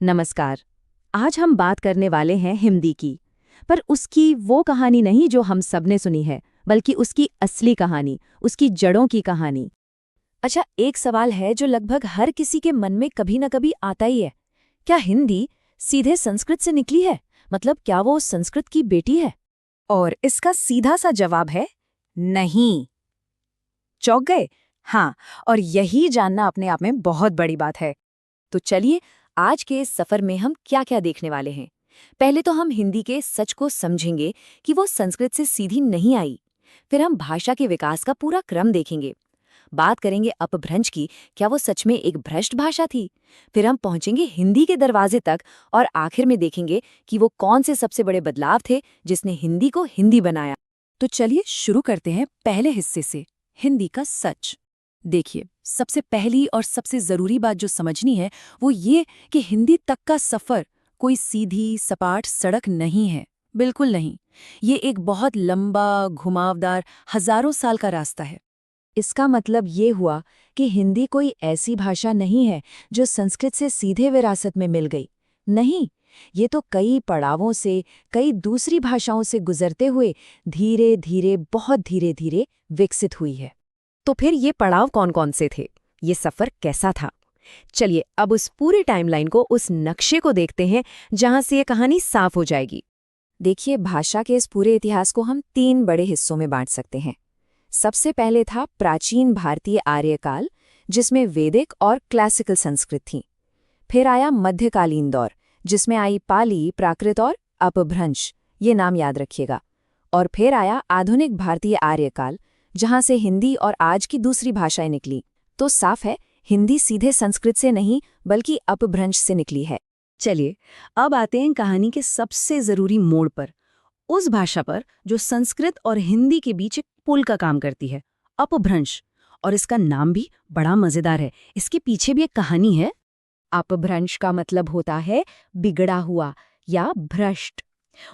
नमस्कार। आज हम बात करने वाले हैं हिंदी की, पर उसकी वो कहानी नहीं जो हम सबने सुनी है, बल्कि उसकी असली कहानी, उसकी जड़ों की कहानी। अच्छा, एक सवाल है जो लगभग हर किसी के मन में कभी न कभी आता ही है। क्या हिंदी सीधे संस्कृत से निकली है? मतलब क्या वो संस्कृत की बेटी है? और इसका सीधा सा जवाब है नहीं। चौंक गए? हाँ, और यही जानना अपने आप में बहुत बड़ी बात है। तो चलिए, आज के इस सफर में हम क्या-क्या देखने वाले हैं। पहले तो हम हिंदी के सच को समझेंगे कि वो संस्कृत से सीधी नहीं आई। फिर हम भाषा के विकास का पूरा क्रम देखेंगे। बात करेंगे अपभ्रंश की, क्या वो सच में एक भ्रष्ट भाषा थी? फिर हम पहुंचेंगे हिंदी के दरवाजे तक और आखिर में देखेंगे कि वो कौन से सबसे बड़े बदलाव थे जिसने हिंदी को हिंदी बनाया। तो चलिए शुरू करते हैं पहले हिस्से से, हिंदी का सच। देखिए, सबसे पहली और सबसे जरूरी बात जो समझनी है वो ये कि हिंदी तक का सफर कोई सीधी सपाट सड़क नहीं है। बिल्कुल नहीं। ये एक बहुत लंबा, घुमावदार, हजारों साल का रास्ता है। इसका मतलब ये हुआ कि हिंदी कोई ऐसी भाषा नहीं है जो संस्कृत से सीधे विरासत में मिल गई। नहीं, ये तो कई पड़ावों से, कई दूसरी भाषाओं से गुजरते हुए धीरे धीरे, बहुत धीरे धीरे विकसित हुई है। तो फिर ये पड़ाव कौन-कौन से थे? ये सफ़र कैसा था? चलिए अब उस पूरी टाइमलाइन को, उस नक्शे को देखते हैं जहां से ये कहानी साफ हो जाएगी। देखिए, भाषा के इस पूरे इतिहास को हम 3 बड़े हिस्सों में बांट सकते हैं। सबसे पहले था प्राचीन भारतीय आर्यकाल, जिसमें वैदिक और क्लासिकल संस्कृत थी। फिर आया मध्यकालीन दौर, जिसमें आई पाली, प्राकृत और अपभ्रंश, ये नाम याद रखिएगा। और फिर आया आधुनिक भारतीय आर्यकाल, जहां से हिंदी और आज की दूसरी भाषाएं निकली। तो साफ है, हिंदी सीधे संस्कृत से नहीं बल्कि अपभ्रंश से निकली है। चलिए, अब आते हैं कहानी के सबसे जरूरी मोड़ पर, उस भाषा पर जो संस्कृत और हिंदी के बीच एक पुल का काम करती है, अपभ्रंश। और इसका नाम भी बड़ा मजेदार है, इसके पीछे भी एक कहानी है। अपभ्रंश का मतलब होता है बिगड़ा हुआ या भ्रष्ट।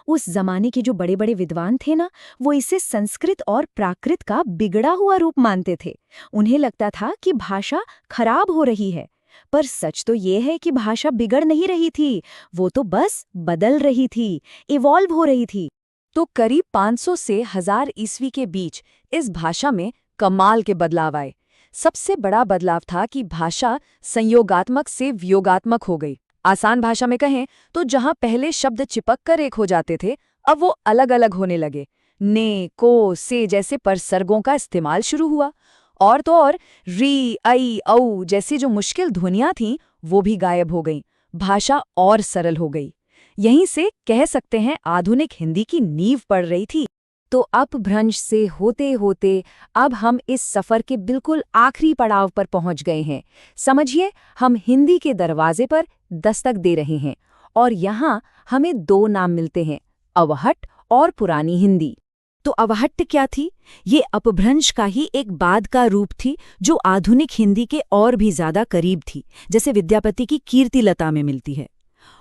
उस जमाने के जो बड़े बड़े विद्वान थे ना, वो इसे संस्कृत और प्राकृत का बिगड़ा हुआ रूप मानते थे। उन्हें लगता था कि भाषा खराब हो रही है। पर सच तो ये है कि भाषा बिगड़ नहीं रही थी, वो तो बस बदल रही थी, इवॉल्व हो रही थी। तो करीब 500 से 1000 ईस्वी के बीच इस भाषा में कमाल के बदलाव आए। सबसे बड़ा बदलाव था कि भाषा संयोगात्मक से वियोगात्मक हो गई। आसान भाषा में कहें तो जहां पहले शब्द चिपक कर एक हो जाते थे, अब वो अलग अलग होने लगे। ने, को, से जैसे परसर्गों का इस्तेमाल शुरू हुआ। और तो और री, आई, औ जैसी जो मुश्किल ध्वनियां थीं, वो भी गायब हो गईं। भाषा और सरल हो गई। यहीं से कह सकते हैं आधुनिक हिंदी की नींव पड़ रही थी। तो अपभ्रंश से होते होते अब हम इस सफर के बिल्कुल आखिरी पड़ाव पर पहुंच गए हैं। समझिए, हम हिंदी के दरवाजे पर दस्तक दे रहे हैं और यहाँ हमें 2 नाम मिलते हैं, अवहट्ट और पुरानी हिंदी। तो अवहट्ट क्या थी? ये अपभ्रंश का ही एक बाद का रूप थी, जो आधुनिक हिंदी के और भी ज्यादा करीब थी, जैसे विद्यापति की कीर्तिलता में मिलती है।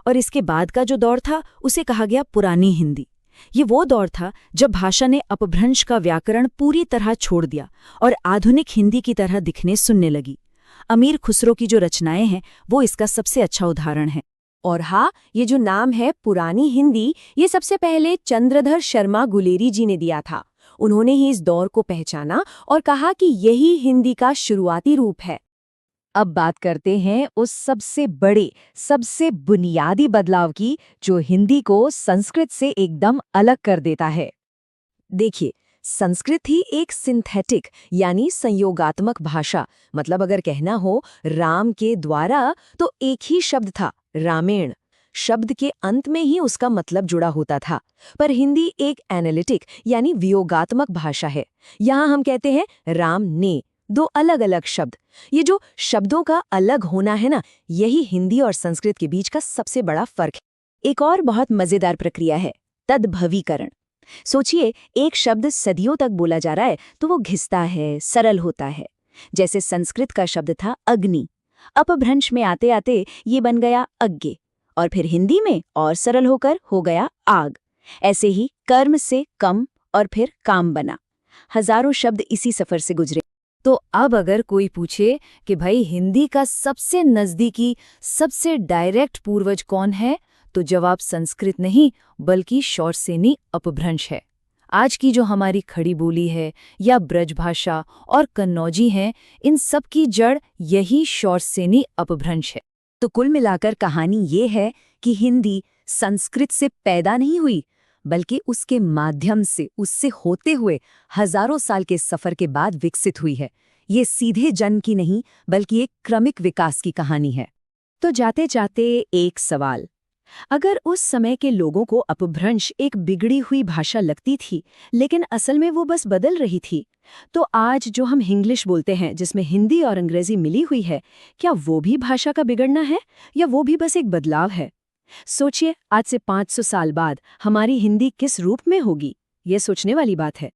और इसके बाद का जो दौर था उसे कहा गया पुरानी हिंदी। ये वो दौर था जब भाषा ने अपभ्रंश का व्याकरण पूरी तरह छोड़ दिया और आधुनिक हिंदी की तरह दिखने सुनने लगी। अमीर खुसरो की जो रचनाएं हैं वो इसका सबसे अच्छा उदाहरण है। और हाँ, ये जो नाम है पुरानी हिंदी, ये सबसे पहले चंद्रधर शर्मा गुलेरी जी ने दिया था। उन्होंने ही इस दौर को पहचाना और कहा कि यही हिंदी का शुरुआती रूप है। अब बात करते हैं उस सबसे बड़े, सबसे बुनियादी बदलाव की, जो हिंदी को संस्कृत से एकदम अलग कर देता है। देखिए, संस्कृत ही एक सिंथेटिक यानी संयोगात्मक भाषा, मतलब अगर कहना हो राम के द्वारा, तो एक ही शब्द था, रामेण। शब्द के अंत में ही उसका मतलब जुड़ा होता था। पर हिंदी एक एनालिटिक यानी वियोगात्मक भाषा है। यहाँ हम कहते हैं राम ने, 2 अलग अलग शब्द। ये जो शब्दों का अलग होना है ना, यही हिंदी और संस्कृत के बीच का सबसे बड़ा फर्क है। एक और बहुत मजेदार प्रक्रिया है, तद्भवीकरण। सोचिए, एक शब्द सदियों तक बोला जा रहा है तो वो घिसता है, सरल होता है। जैसे संस्कृत का शब्द था अग्नि, अपभ्रंश में आते आते ये बन गया अग्गे, और फिर हिंदी में और सरल होकर हो गया आग। ऐसे ही कर्म से कम और फिर काम बना। हजारों शब्द इसी सफर से गुजरे। तो अब अगर कोई पूछे कि भाई हिंदी का सबसे नज़दीकी, सबसे डायरेक्ट पूर्वज कौन है, तो जवाब संस्कृत नहीं बल्कि शौरसेनी अपभ्रंश है। आज की जो हमारी खड़ी बोली है या ब्रजभाषा और कन्नौजी हैं, इन सब की जड़ यही शौरसेनी अपभ्रंश है। तो कुल मिलाकर कहानी ये है कि हिंदी संस्कृत से पैदा नहीं हुई, बल्कि उसके माध्यम से, उससे होते हुए हजारों साल के सफर के बाद विकसित हुई है। ये सीधे जन्म की नहीं, बल्कि एक क्रमिक विकास की कहानी है। तो जाते जाते एक सवाल, अगर उस समय के लोगों को अपभ्रंश एक बिगड़ी हुई भाषा लगती थी, लेकिन असल में वो बस बदल रही थी, तो आज जो हम हिंग्लिश बोलते हैं, जिसमें हिंदी और अंग्रेजी मिली हुई है, क्या वो भी भाषा का बिगड़ना है या वो भी बस एक बदलाव है? सोचिए, आज से 500 साल बाद हमारी हिंदी किस रूप में होगी? ये सोचने वाली बात है।